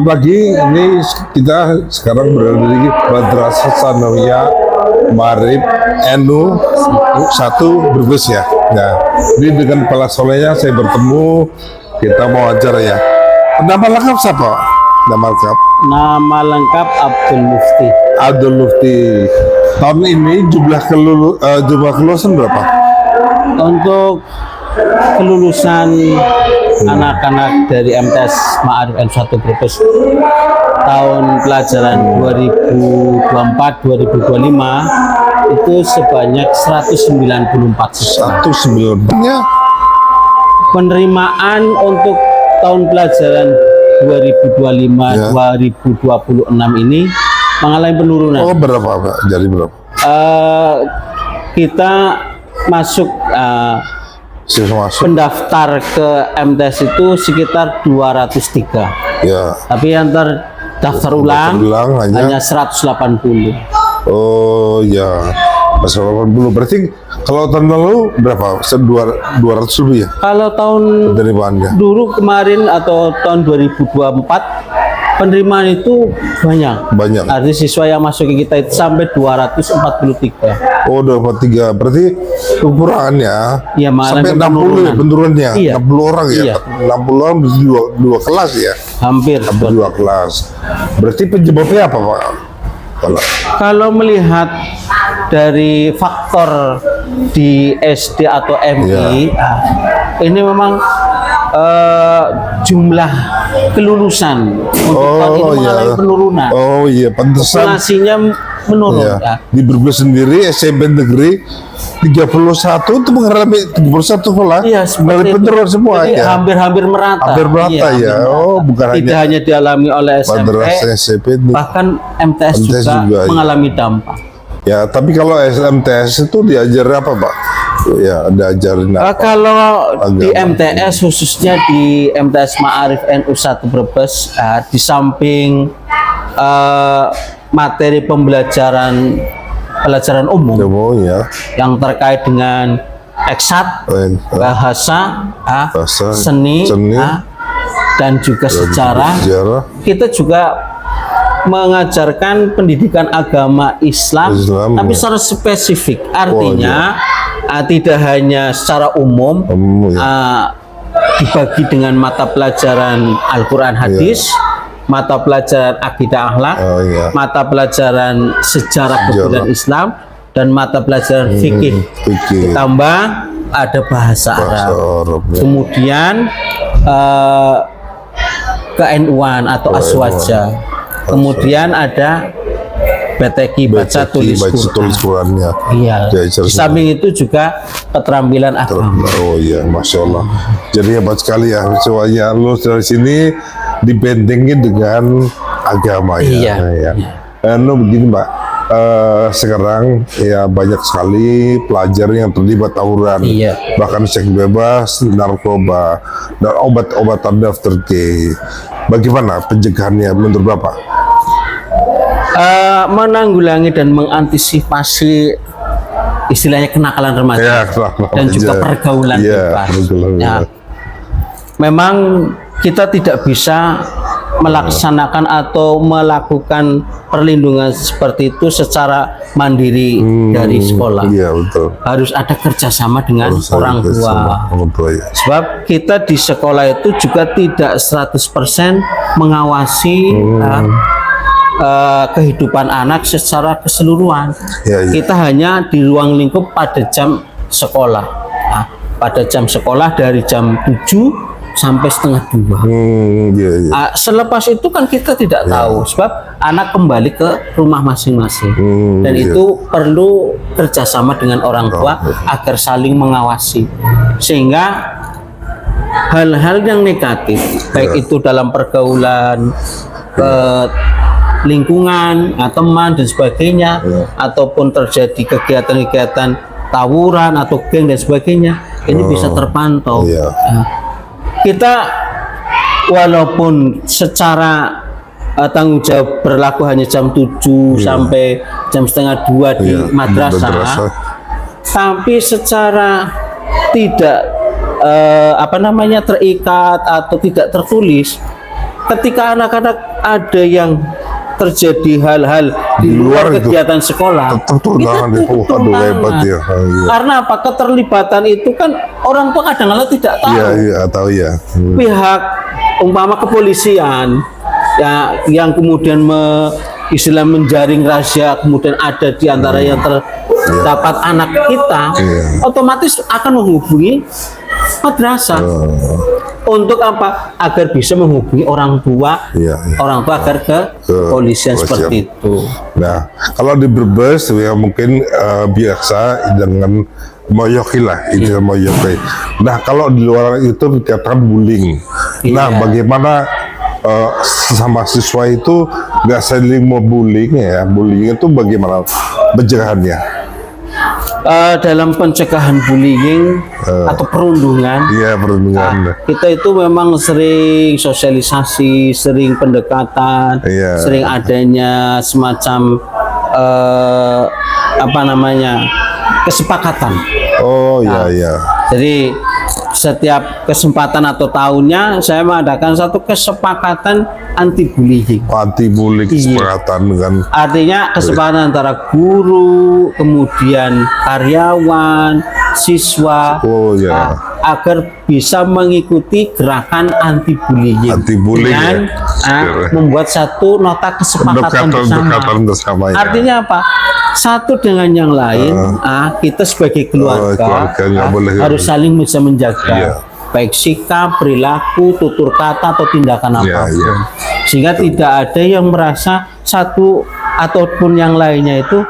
pagi ini kita sekarang berada di Madrasah Tsanawiyah Ma'arif NU 1 Brebes ya. Nah, ini dengan kepala sekolahnya saya bertemu, kita mau ajar ya. Nama lengkap siapa? Nama lengkap? Nama lengkap Abdul Mufti. Abdul Mufti. Tahun ini jumlah kelulusan berapa? Untuk kelulusan anak-anak dari MTS Ma'arif N1 Brebes tahun pelajaran 2024-2025 itu sebanyak 194 siswa. 194 ya. Penerimaan untuk tahun pelajaran 2025-2026 ini mengalami penurunan. Oh, berapa Pak? Jadi berapa? Kita masuk Siswa masuk. pendaftar ke MTS itu sekitar 203. Ya. Tapi yang terdaftar ulang hanya 180. Oh ya, 180. Berarti kalau tahun lalu berapa? 200 lebih ya? Kalau tahun Penerimaannya. dulu kemarin atau tahun 2024 penerimaan itu banyak. Banyak. Artinya siswa yang masuk ke kita itu sampai 243. Oh, 23. Berarti kekurangannya Iya, malah sampai 60 ya penurunannya. Iya. 60 orang ya. Iya. 60 orang di dua kelas ya. Hampir. Dua kelas. Berarti penyebabnya apa, Pak? Kalau melihat dari faktor di SD atau MI, ini memang jumlah kelulusan untuk tahun ini mengalami penurunan. Oh iya, pantesan. Populasinya menurun. Ya. Di Brebes sendiri SMP negeri 31 itu mengalami 31 sekolah. Iya, mengalami penurunan semua jadi ya. hampir merata. Hampir merata ya. Oh, bukan tidak hanya dialami oleh SMP, bahkan MTS juga mengalami dampak. Ya, tapi kalau SMTS itu diajar apa, Pak? Ya, ada ajarin apa? Kalau di Agama. MTS, khususnya di MTS Ma'arif NU 1 Brebes, di samping materi pelajaran umum Oh ya. yang terkait dengan eksat, bahasa, seni, dan juga sejarah, kita juga mengajarkan pendidikan agama Islam tapi secara spesifik. Artinya tidak hanya secara umum, dibagi dengan mata pelajaran Al-Quran Hadis, mata pelajaran akidah akhlak, mata pelajaran sejarah kebudayaan Islam, dan mata pelajaran fikih. Ditambah ada bahasa Arab. Kemudian ke-NU-an atau aswaja. Kemudian ada BTQ, baca tulis Qurannya. Iya. Di samping itu juga keterampilan agama. Oh iya, Masya Allah. Jadi hebat sekali ya, semuanya lulus dari sini dibentengin dengan agama ya. Iya. Begini Mbak, sekarang ya banyak sekali pelajar yang terlibat tawuran, bahkan seks bebas, narkoba, dan obat-obatan daftar G. Bagaimana pencegahannya menurut Bapak? Menanggulangi dan mengantisipasi istilahnya kenakalan remaja dan juga pergaulan bebas. Memang kita tidak bisa melaksanakan atau melakukan perlindungan seperti itu secara mandiri dari sekolah. Iya, betul. Harus ada kerjasama dengan orang tua. Sebab kita di sekolah itu juga tidak 100% mengawasi kehidupan anak secara keseluruhan. Kita hanya di ruang lingkup pada jam sekolah. Pada jam sekolah dari jam 7 sampai setengah 2. Selepas itu kan kita tidak tahu, sebab anak kembali ke rumah masing-masing. Dan itu perlu kerjasama dengan orang tua agar saling mengawasi, sehingga hal-hal yang negatif, baik itu dalam pergaulan, lingkungan, teman dan sebagainya, ataupun terjadi kegiatan-kegiatan tawuran atau geng dan sebagainya, ini bisa terpantau. Kita walaupun secara tanggung jawab berlaku hanya jam 7 sampai jam setengah 2 di madrasah, tapi secara tidak terikat atau tidak tertulis, ketika anak-anak ada yang terjadi hal-hal di luar itu, kegiatan sekolah, tetap turun tangan ya. turun Aduh, hebat tangan. ya. Iya. Karena apa? Keterlibatan itu kan orang tua kadang-kadang tidak tahu. Iya, tahu ya. Pihak umpama kepolisian ya yang kemudian istilah menjaring rahasia, kemudian ada di antara yang terdapat anak kita, otomatis akan menghubungi madrasah. Untuk apa? Agar bisa menghubungi orang tua, orang tua agar ke kepolisian seperti itu. Nah, kalau di Brebes ya mungkin biasa dengan moyoki lah, ini moyoki. Nah, kalau di luar itu dikatakan bullying. Nah, bagaimana sesama siswa itu nggak saling mau bullying ya? Bullying itu bagaimana pencegahannya? Dalam pencegahan bullying atau perundungan, perundungan. Kita itu memang sering sosialisasi, sering pendekatan, sering adanya semacam kesepakatan. Oh iya. Jadi setiap kesempatan atau tahunnya saya mengadakan satu kesepakatan anti bullying. Anti bullying kesepakatan dengan. Artinya kesepakatan antara guru, kemudian karyawan, siswa, agar bisa mengikuti gerakan anti bullying. Anti bullying dengan membuat satu nota kesepakatan bersama. Artinya apa? Satu dengan yang lain, kita sebagai keluarga harus saling bisa menjaga baik sikap, perilaku, tutur kata atau tindakan apapun, sehingga tidak ada yang merasa satu ataupun yang lainnya itu